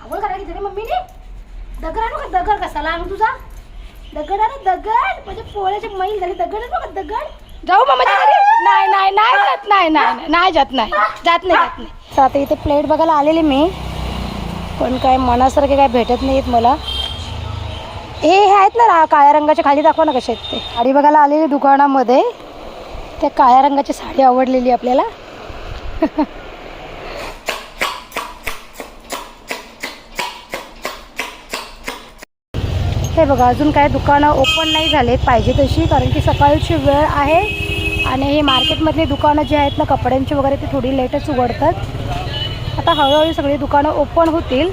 आंघोळ करायला घेतली मम्मीने. दगड आणू का? दगड कसाला आणू तुझा? दगड आणू दगड, म्हणजे पोळ्याची मैल झाली. दगड आणू का? दगड जाऊ मामाच्या घरी? नाही नाही नाही जात, नाही नाही नाही जात, नाही जात नाही जात नाही. तर आता इथे प्लेट बघायला आलेली मी, पण काय मनासारखे काय भेटत नाहीत मला. हे आहेत ना काळ्या रंगाच्या, खाली दाखवा ना कसे आहेत ते. साडी बघायला आलेली दुकानामध्ये, त्या काळ्या रंगाची साडी आवडलेली आपल्याला. हे बघा अजून काय दुकानं ओपन नाही झालेत पाहिजे तशी, कारण की सकाळची वेळ आहे आणि हे मार्केटमधली दुकानं जी आहेत ना कपड्यांची वगैरे ते थोडी लेटच उघडतात. आता हळूहळू सगळी दुकानं ओपन होतील.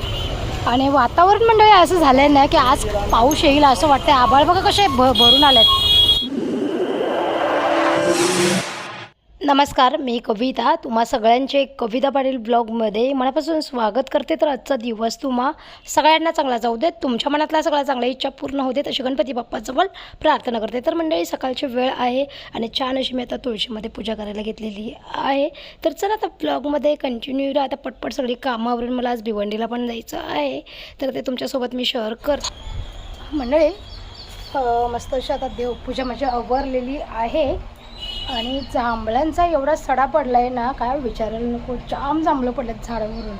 आणि वातावरण मंडळी असं झालं आहे ना की आज पाऊस येईल असं वाटतं. आभाळ बघा कसे भरून आलेत. नमस्कार, मी कविता, तुम्हा सगळ्यांचे कविता पाटील ब्लॉगमध्ये मनापासून स्वागत करते. तर आजचा दिवस तुम्हा सगळ्यांना चांगला जाऊ देत, तुमच्या मनातल्या सगळ्या चांगल्या इच्छा पूर्ण होऊ देत अशी गणपती बाप्पाजवळ प्रार्थना करते. तर मंडळी सकाळची वेळ आहे आणि छान अशी मी आता तुळशीमध्ये पूजा करायला घेतलेली आहे. तर चला आता ब्लॉगमध्ये कंटिन्यू राहा. आता पटपट सगळी कामावरून मला आज भिवंडीला पण जायचं आहे, तर ते तुमच्यासोबत मी शेअर कर. मंडळी मस्त अशी आता देवपूजा माझी आवरलेली आहे आणि जांभळांचा एवढा सडा पडला आहे ना काय विचारायला नको. जाम जांभळं पडलेत झाडावरून.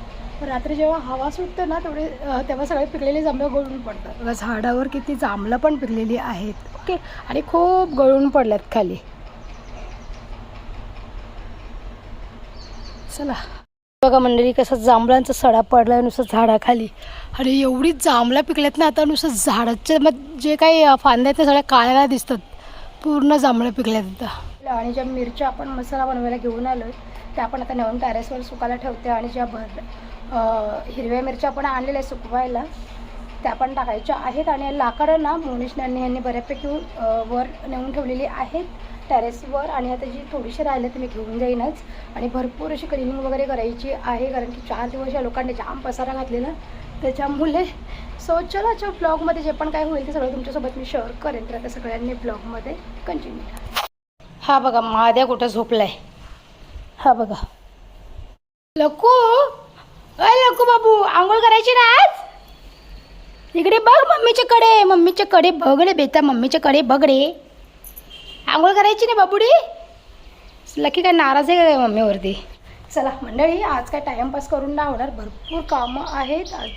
रात्री जेव्हा हवा सुटते ना तेव्हा सगळे पिकलेले जांभळं गळून पडतात. बघा झाडावर किती जांभळं पण पिकलेली आहेत. ओके, आणि खूप गळून पडल्यात खाली. चला बघा मंडळी कसं जांभळांचा सडा पडला आहे नुसतं झाडाखाली. आणि एवढी जांभळं पिकल्यात ना आता नुसतं झाडाचे मग जे काही फांद्या आहेत ते सगळ्या काळ्या दिसतात. पूर्ण जांभळं पिकल्यात आता. आणि ज्या मिरच्या आपण मसाला बनवायला घेऊन आलो त्या आपण आता नेऊन टेरेसवर सुकायला ठेवते. आणि ज्या हिरव्या मिरच्या आपण आणलेल्या सुकवायला त्या पण टाकायच्या आहेत. आणि लाकडं ना मोनिशनांनी यांनी बऱ्यापैकी वर नेऊन ठेवलेली आहेत टेरेसवर. आणि आता जी थोडीशी राहिले तर मी घेऊन जाईनच. आणि भरपूर अशी क्लिनिंग वगैरे करायची आहे, कारण की 4 दिवस या लोकांनी जाम पसारा घातलेला त्याच्यामुळे. सो चला ब्लॉगमध्ये जे पण काय होईल ते सगळं तुमच्यासोबत मी शेअर करेन. तर आता सगळ्यांनी ब्लॉगमध्ये कंटिन्यू करा. हा बघा महाद्या कुठं झोपलाय. हा बघा लकू, अय लकू बाबू आंघोळ करायची ना आज? इकडे बघ मम्मीच्या कडे, मम्मीच्या कडे बघ रे बेटा, मम्मीच्या कडे बघ रे. आंघोळ करायची ना बाबूडी? लकी काय नाराज आहे काय मम्मीवरती? चला मंडळी आज काय टाईमपास करून नाही होणार, भरपूर कामं आहेत. आज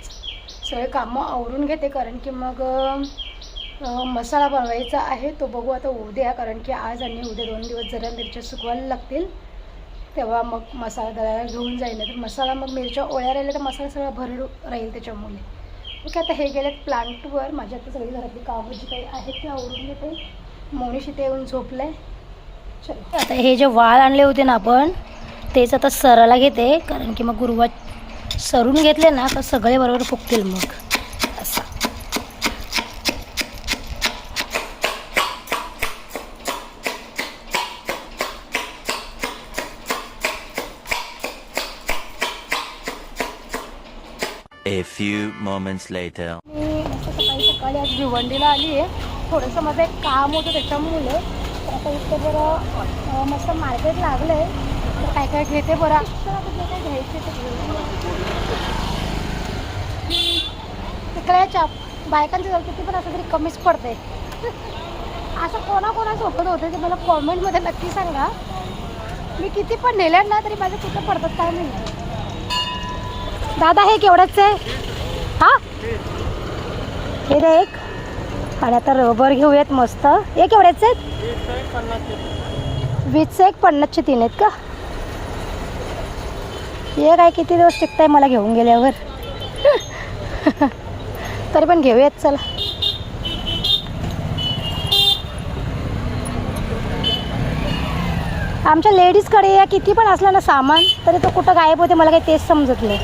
सगळे कामं आवरून घेते, कारण की मग मसाला बनवायचा आहे तो बघू आता उद्या, कारण की आज आणि उद्या 2 दिवस जरा मिरच्या सुकवायला लागतील. तेव्हा मग मसाला दळायला घेऊन जाईल. तर मसाला मग मिरच्या ओळ्या राहिल्या तर मसाला सगळा भरड राहील त्याच्यामुळे. ओके, आता हे गेलेत प्लांटवर. माझ्या आता सगळी घरातली कामं जी काही आहेत ते आवरून घेते. मोनीश इथे येऊन झोपलं आहे. चलो आता हे जे वाळ आणले होते ना आपण तेच आता सरायला घेते, कारण की मग गुरुवार सरून घेतले ना तर सगळे बरोबर फुगतील मग असं. A few moments later. मी मस्त सकाळी आज भिवंडीला आली आहे. थोडंसं माझं एक काम होतं त्याच्यामुळे. तर आता इथे बरं मस्त मार्केट लागलं आहे, तर काय काय घेते बरं. जे काय घ्यायचे ते घेऊन तिकड्याच्या बायकांची जर किती पण असं तरी कमीच पडते. असं कोणासोबत होतं ते मला कॉमेंटमध्ये नक्की सांगा. मी किती पण नेल्या ना तरी माझे कुठं पडतात काय नाही. दादा हे केवढंच आहे? हां हे दे एक. आणि आता रबर घेऊयात मस्त. हे केवढ्याच आहेत? 20चे 1, 50चे 3 आहेत का? हे काय किती दिवस टिकताय मला घेऊन गेल्यावर. तरी पण घेऊयात चला. आमच्या लेडीजकडे या किती पण असलं ना सामान तरी तो कुठं गायब होते मला काही तेच समजत नाही.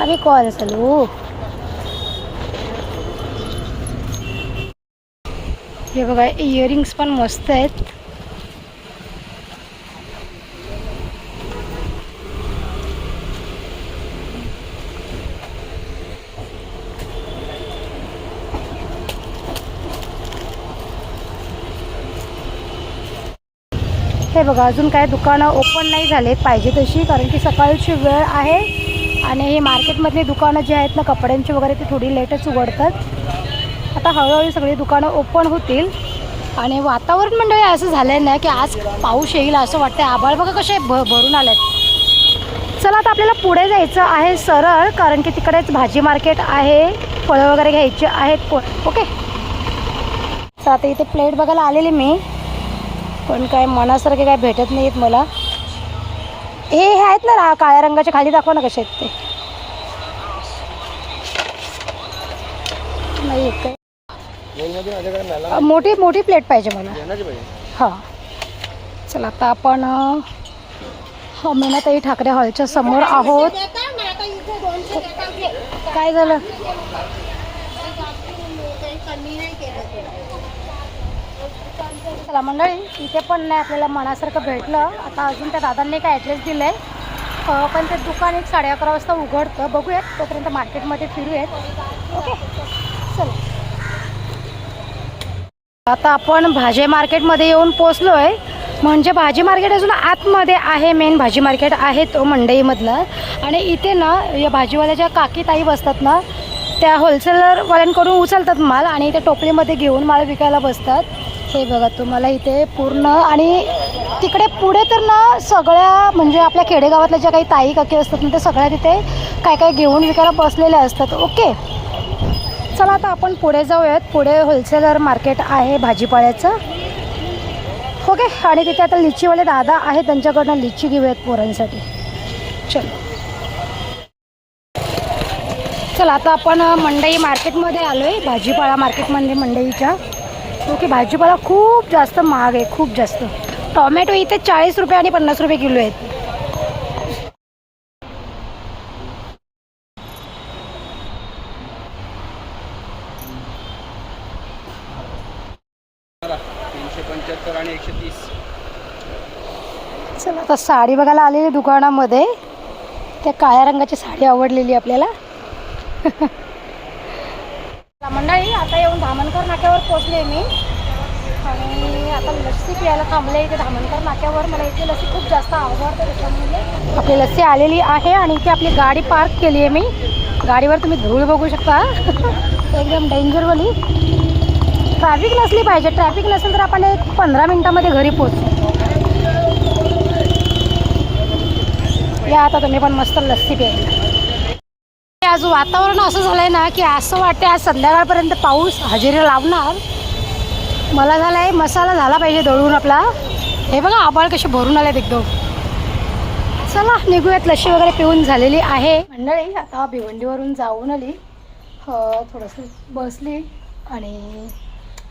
अभी कौन चलू? हे बघा इयरिंग्स पण मस्त आहेत. हे बघा अजून काय दुकानं ओपन नाही झालेत पाहिजे तशी, कारण की सकाळची वेळ आहे आणि हे मार्केटमधली दुकानं जी आहेत ना कपड्यांची वगैरे ती थोडी लेटच उघडतात. आता हळूहळू सगळी दुकानं ओपन होतील. आणि वातावरण मंडळी असं झालं आहे ना की आज पाऊस येईल असं वाटतं. आभाळ बघा कसे भरून आलेत. चला आता आपल्याला पुढे जायचं आहे सरळ, कारण की तिकडेच भाजी मार्केट आहे, फळं वगैरे घ्यायची आहेत. ओके, तर आता इथे प्लेट बघायला आलेली मी, पण काय मनासारखे काय भेटत नाही आहेत मला. हे आहेत ना काळ्या रंगाच्या, खाली दाखवा ना कसे आहेत ते. नाही काय मोठी मोठी प्लेट पाहिजे मला. हां, चला आता आपण मीनाताई ठाकरे हॉलच्या समोर आहोत. काय झालं? चला मंडळी, इथे पण नाही आपल्याला मनासारखं भेटलं. आता अजून त्या दादांनी काय ॲड्रेस दिलं आहे, पण ते दुकान एक 11:30 वाजता उघडतं. बघूयात, तोपर्यंत मार्केटमध्ये फिरूयात. ओके चला. आता आपण भाजी मार्केटमध्ये येऊन पोचलो आहे. म्हणजे भाजी मार्केट अजून आतमध्ये आहे, मेन भाजी मार्केट आहे तो मंडईमधलं. आणि इथे ना या भाजीवाल्या ज्या काकी ताई बसतात ना, त्या होलसेलरवाल्यांकडून उचलतात माल आणि इथे टोपलीमध्ये घेऊन माल विकायला बसतात. हे बघा तुम्हाला इथे पूर्ण. आणि तिकडे पुढे तर ना सगळ्या म्हणजे आपल्या खेडेगावातल्या ज्या काही ताई काकी असतात ना, त्या सगळ्या तिथे काय काय घेऊन विकायला बसलेल्या असतात. ओके, चला आता आपण पुढे जाऊयात. पुढे होलसेलर मार्केट आहे भाजीपाल्याचं. ओके, आणि तिथे आता लिचीवाले दादा आहे, त्यांच्याकडनं लिची घेऊयात पोरांसाठी. चलो चला आता आपण मंडई मार्केटमध्ये आलो आहे, भाजीपाला मार्केटमध्ये मंडईच्या. ओके, भाजीपाला खूप जास्त महाग आहे, खूप जास्त. टोमॅटो इथे 40 रुपये आणि 50 रुपये किलो आहेत. आणि 130. चला आता साडी बघायला आलेली दुकानामध्ये. त्या काळ्या रंगाची साडी आवडलेली आपल्याला. मंडळी आता येऊन धामणकर नाक्यावर पोचले मी आणि आता लस्सी प्यायला थांबले इथे धामणकर नाक्यावर. मला इथे लस्सी खूप जास्त आवडते, त्याच्यामुळे आपली लस्सी आलेली आहे. आणि इथे आपली गाडी पार्क केली आहे मी. गाडीवर तुम्ही धूळ बघू शकता. एकदम डेंजरवाली. ट्रॅफिक नसली पाहिजे, ट्रॅफिक नसेल तर आपण एक 15 मिनिटामध्ये घरी पोहोचू. या आता तुम्ही पण मस्त लस्सी प्यायला. आज वातावरण असं झालं आहे ना की असं वाटते आज संध्याकाळपर्यंत पाऊस हजेरी लावणार. मला झालं आहे मसाला झाला पाहिजे दळून आपला. हे बघा आभाळ कसे भरून आलेत एकदम. चला निघूयात. लस्सी वगैरे पिऊन झालेली आहे मंडळी. आता भिवंडीवरून जाऊन आली, थोडंसं बसली आणि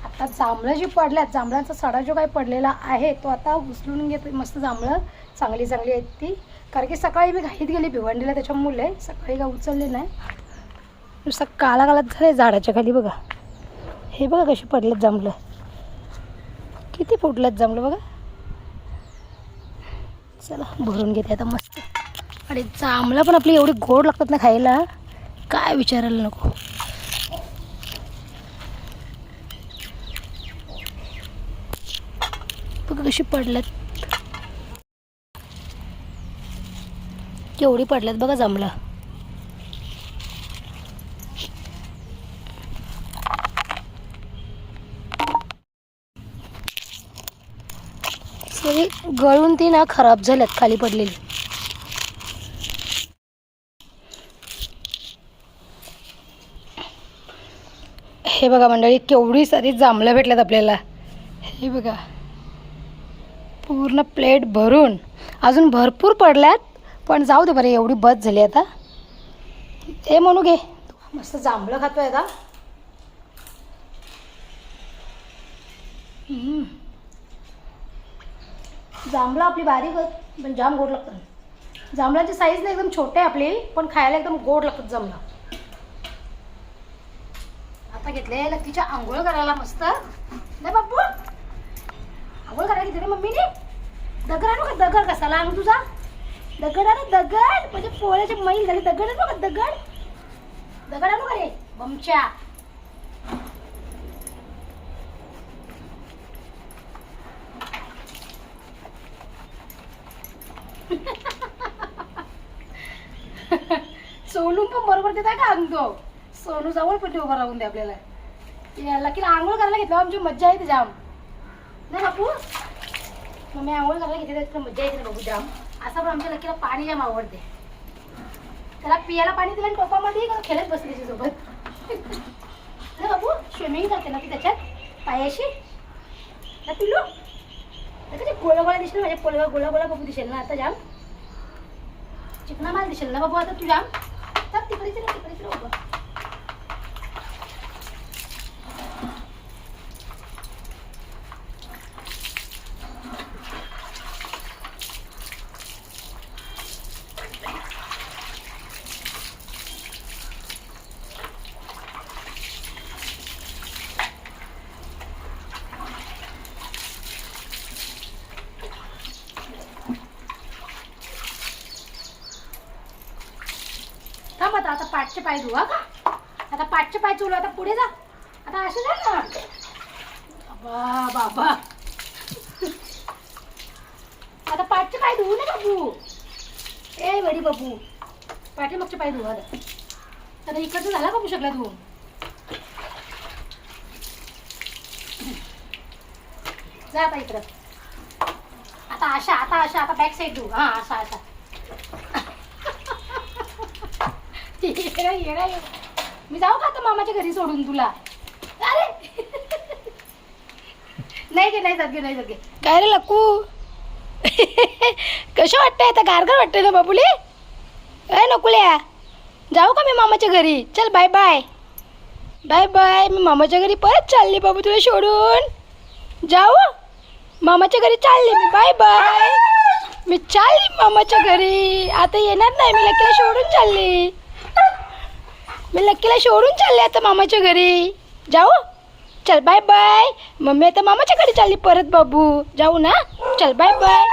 आता जांभळं जी पडल्यात, जांभळांचा सडा जो काही पडलेला आहे तो आता उचलून घेते. मस्त जांभळं चांगली चांगली आहेत ती, कारण की सकाळी मी घाईत गेली भिवंडीला, त्याच्यामुळे सकाळी काय उचलले नाही. नुसतं काळा काळात झाले झाडाच्या खाली. बघा हे बघा कशी पडलेत जांभळं, किती फुटलेत जांभळं बघा. चला भरून घेते आता मस्त. आणि जांभळं पण आपली एवढी गोड लागतात ना खायला, काय विचारायला नको. बघा कशी पडल्यात, केवढी पडल्यात बघा जांभळं. सगळी गळून ती ना खराब झाल्यात खाली पडलेली. हे बघा मंडळी केवढी सारी जांभळं भेटल्यात आपल्याला. हे बघा पूर्ण प्लेट भरून. अजून भरपूर पडल्यात पण जाऊ दे बरं, एवढी बस झाली आता. हे म्हणू घे, मस्त जांभळं खातोय आता. जांभळं आपली बारीक पण जाम गोड लागतात. जांभळाची साईज ना एकदम छोटे आपली, पण खायला एकदम गोड लागतात जांभळं. आता घेतले लक्कीच्या आंघोळ करायला मस्त. नाही बाप्पू आंघोळ करायला घेतली मम्मीने. दगड आणू का? दगड कसाला आणू तुझा? दगड आणू, दगड म्हणजे पोळ्याची मैल झाली. दगड आणू का? दगड दगड आणू का रे बमच्या? सोनू पण बरोबर देता का आणतो सोनू जवळ पण उभं राहून दे आपल्याला याला की आंघोळ करायला घेतलं आमची मज्जा येते जाम नाही बापू मग मी आंघोळ करायला घेते त्याची मज्जा येते ना बाबू जाम असं पण आमच्या लकीला पाणी जाम आवडते त्याला पियाला पाणी दिलं आणि टोपामध्ये का खेळत बसली त्याच्यासोबत नाही बाबू स्विमिंग करते ना ती त्याच्यात पायाशी ना पिलू त्याचे गोळा गोळा दिसेल माझ्या पोलवा गोळा गोळा बाबू दिसेल ना आता जाम चिकना माल दिसेल ना बाबू आता तू जाम तर तिकडेच बाबू थांब आता पाठचे पाय धुवा का आता पाठचे पाय चोलू आता पुढे जा आता असे जा ना बाबा बाबा आता पाठचे पाय धुवू ना बाबू ए बडी बाबू पाठी मागचे पाय धुवा आता इकडचं झाला बाबू सगळ्या धुवून जा आता इकडं आता बॅक साईड धुवू हा असा मी जाऊ का आता मामाच्या घरी सोडून तुला अरे नाही जात गे काय रे लक्कू कसं वाटतंय आता गारगार वाटतंय ना बाबुले अय नकुल्या जाऊ का मी मामाच्या घरी चल बाय बाय बाय बाय मी मामाच्या घरी परत चालली बाबू तुला सोडून जाऊ मामाच्या घरी चालली मी बाय बाय मी चालली मामाच्या घरी आता येणार नाही मी लकीला सोडून चालली मी लकीला सोडून चालले आता मामाच्या घरी जाऊ चल बाय बाय मम्मी आता मामाच्या घरी चालली परत बाबू जाऊ ना चल बाय बाय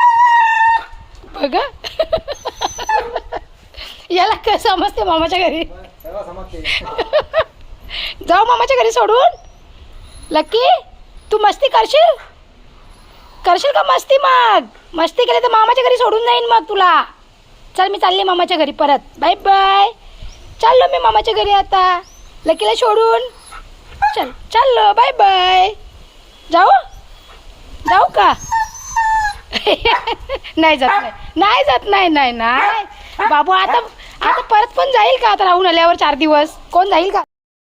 बघा याला काय समजते मामाच्या घरी जाऊ मामाच्या घरी सोडून लकी तू मस्ती करशील का मस्ती मग मस्ती केली तर मामाच्या घरी सोडून जाईन मग तुला चल मी चालली मामाच्या घरी परत बाय बाय चाललो मी मामाच्या घरी आता लकीला सोडून चाललो बाय बाय जाऊ का नाही जात नाही बाबू आता परत पण जाईल का आता राहून आल्यावर 4 दिवस कोण जाईल का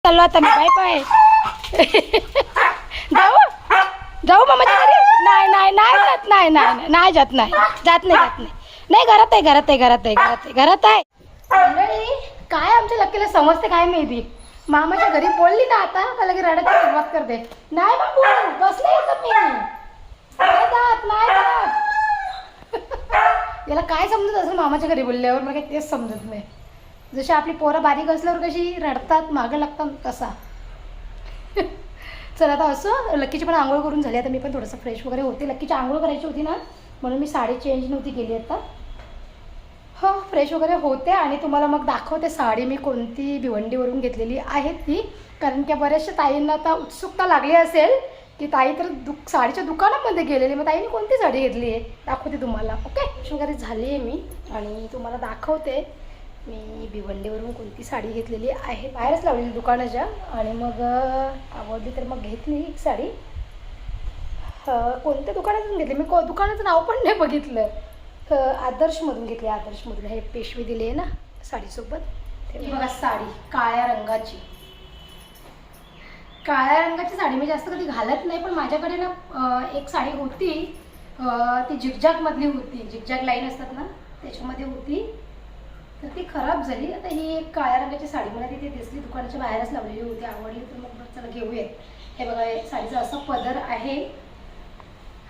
चाललो आता मी बाय जाऊ मामाच्या घरी नाही जात नाही घरात आहे मंडळी काय आमच्या लकीला समजते काय माहिती मामाच्या घरी बोलली ना आता का लगे रडायची सुरुवात करते नाही बाबू बसले येतात मी नाही जात याला काय समजत असेल मामाच्या घरी बोलल्यावर मला काही तेच समजत नाही जशी आपली पोरं बारीक असल्यावर कशी रडतात मागं लागतात तसा चल आता असं लकीची पण आंघोळ करून झाली आता मी पण थोडंसं फ्रेश वगैरे होते लकीची आंघोळ करायची होती ना म्हणून मी साडी चेंज नव्हती केली आता हो फ्रेश वगैरे होते आणि तुम्हाला मग दाखवते साडी मी कोणती भिवंडीवरून घेतलेली आहे ती कारण की बऱ्याचशा ताईंना आता उत्सुकता लागली असेल की ताई तर साडीच्या दुकानामध्ये गेलेली मग ताईने कोणती साडी घेतली आहे दाखवते तुम्हाला ओके फ्रेश वगैरे झाली आहे मी आणि तुम्हाला दाखवते मी भिवंडीवरून कोणती साडी घेतलेली आहे बाहेरच लावलेली दुकानाच्या आणि मग आवडली तर मग घेतली एक साडी कोणत्या दुकानातून घेतली मी दुकानाचं नाव पण नाही बघितलं आदर्शमधून घेतली आदर्शमधून हे पेशवी दिली आहे ना साडीसोबत ते बघा साडी काळ्या रंगाची साडी मी जास्त कधी घालत नाही पण माझ्याकडे ना एक साडी होती ती झिगझॅगमधली होती झिगझॅग लाईन असतात ना त्याच्यामध्ये होती तर ती खराब झाली आता ही एक काळ्या रंगाची साडी मला तिथे दिसली दुकानाच्या बाहेरच लावलेली होती आवडली तर मग चला घेऊयात हे बघा साडीचा असा पदर आहे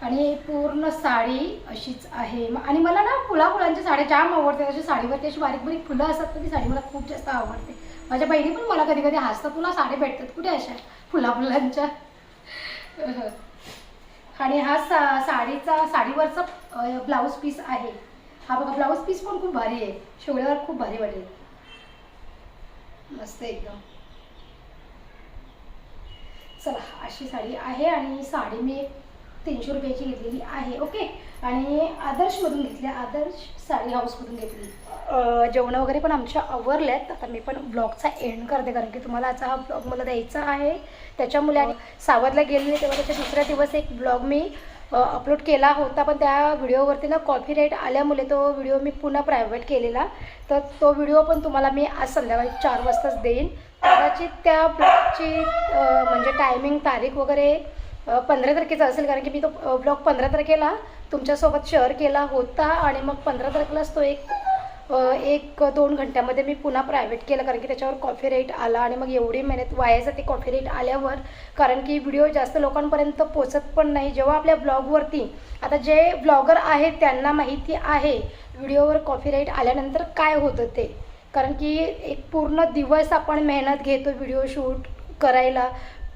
आणि पूर्ण साडी अशीच आहे आणि मला ना फुलांच्या साड्या जाम आवडते अशी साडीवरती अशी बारीक बारीक फुलं असतात तर ती साडी मला खूप जास्त आवडते माझ्या बहिणी पण मला कधी कधी हसतात तुला साड्या भेटतात कुठे अशा फुलांच्या आणि हा साडीवरचा ब्लाऊज पीस आहे हा बघा ब्लाऊज पीस पण खूप भारी आहे शोळ्यावर खूप भारी वाटेल मस्त एकदम चला अशी साडी आहे आणि साडी मी 300 रुपयाची घेतलेली आहे. ओके. आणि आदर्शमधून घेतली, आदर्श साडी हाऊसमधून घेतली. जेवण वगैरे पण आमच्या आवरल्यात. आता मी पण ब्लॉगचा एंड करते कारण की तुम्हाला आजचा हा ब्लॉग मला द्यायचा आहे. त्याच्यामुळे आणि सावधला गेलेले तेव्हा त्याच्या दुसऱ्या दिवस एक ब्लॉग मी अपलोड केला होता, पण त्या व्हिडिओवरती ना कॉपीराईट आल्यामुळे तो व्हिडिओ मी पुन्हा प्रायव्हेट केलेला. तर तो व्हिडिओ पण तुम्हाला मी आज संध्याकाळी 4 वाजताच देईन. कदाचित त्या ब्लॉगची म्हणजे टायमिंग तारीख वगैरे 15 तारखेचा असेल कारण की मी तो ब्लॉग 15 तारखेला तुमच्यासोबत शेअर केला होता आणि मग 15 तारखेलाच तो 1-2 घंट्यामध्ये मी पुन्हा प्रायव्हेट केला कारण की त्याच्यावर कॉपीराईट आला आणि मग एवढी मेहनत वाया जाते कॉपीराईट आल्यावर. कारण की व्हिडिओ जास्त लोकांपर्यंत पोचत पण नाही. जेव्हा आपल्या ब्लॉगवरती आता जे ब्लॉगर आहेत त्यांना माहिती आहे व्हिडिओवर कॉपीराईट आल्यानंतर काय होतं ते. कारण की एक पूर्ण दिवस आपण मेहनत घेतो व्हिडिओ शूट करायला,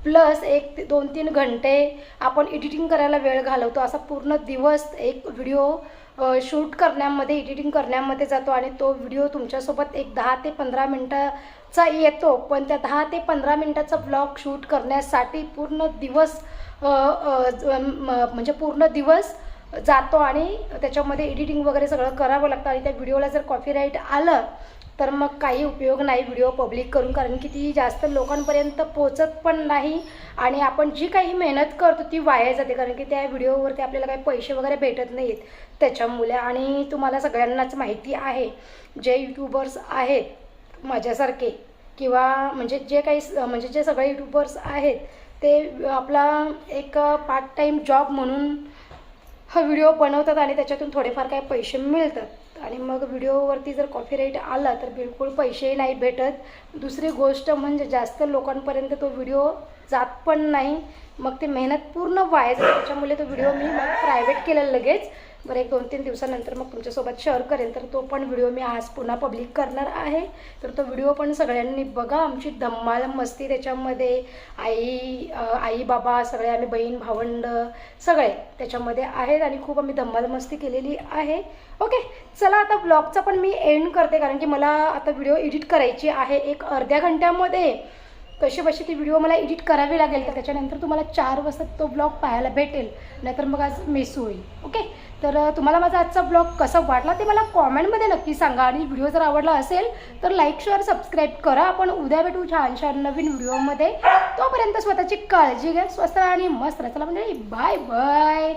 प्लस 1-2-3 घंटे आपण एडिटिंग करायला वेळ घालवतो. असा पूर्ण दिवस एक व्हिडिओ शूट करण्यामध्ये एडिटिंग करण्यामध्ये जातो आणि तो व्हिडिओ तुमच्यासोबत एक 10 ते 15 मिनटाचा येतो. पण त्या 10 ते 15 मिनटाचा ब्लॉग शूट करण्यासाठी पूर्ण दिवस म्हणजे पूर्ण दिवस जातो आणि त्याच्यामध्ये एडिटिंग वगैरे सगळं करावं लागतं. आणि त्या व्हिडिओला जर कॉपीराईट आलं तर मग काही उपयोग नाही व्हिडिओ पब्लिक करून, कारण की ती जास्त लोकांपर्यंत पोचत पण नाही आणि आपण जी काही मेहनत करतो ती वाया जाते. कारण की त्या व्हिडिओवरती आपल्याला काही पैसे वगैरे भेटत नाहीत त्याच्यामुळे. आणि तुम्हाला सगळ्यांनाच माहिती आहे जे यूट्यूबर्स आहेत माझ्यासारखे किंवा म्हणजे जे सगळे यूट्यूबर्स आहेत ते आपला एक पार्ट टाईम जॉब म्हणून हा व्हिडिओ बनवतात आणि त्याच्यातून थोडेफार काही पैसे मिळतात. आणि मग व्हिडिओवरती जर कॉपीराईट आला तर बिलकुल पैसेही नाही भेटत. दुसरी गोष्ट म्हणजे जास्त लोकांपर्यंत तो व्हिडिओ जात पण नाही, मग ते मेहनत पूर्ण वाया जाते. त्याच्यामुळे तो व्हिडिओ मी मग प्रायव्हेट केला लगेच. बरं 1-2-3 दिवसानंतर मग तुमच्यासोबत शेअर करेन. तर तो पण व्हिडिओ मी आज पुन्हा पब्लिक करणार आहे. तर तो व्हिडिओ पण सगळ्यांनी बघा. आमची धम्माल मस्ती त्याच्यामध्ये, आई बाबा सगळे आम्ही बहीण भावंड सगळे त्याच्यामध्ये आहेत आणि खूप आम्ही धम्माल मस्ती केलेली आहे. ओके, चला आता ब्लॉगचा पण मी एंड करते कारण की मला आता व्हिडिओ एडिट करायची आहे. एक अर्ध्या घंट्यामध्ये कशी ती व्हिडिओ मला एडिट करावी लागेल. तर त्याच्यानंतर तुम्हाला 4 वाजता तो ब्लॉग पाहायला भेटेल, नाहीतर मग आज मिस होईल. ओके, तर तुम्हाला माझा आजचा ब्लॉग कसा वाटला ते मला कॉमेंटमध्ये नक्की सांगा. आणि व्हिडिओ जर आवडला असेल तर लाईक शेअर सबस्क्राईब करा. आपण उद्या भेटू छान नवीन व्हिडिओमध्ये. तोपर्यंत स्वतःची काळजी घ्या, स्वस्त आणि मस्त राहा. चला म्हणजे बाय बाय.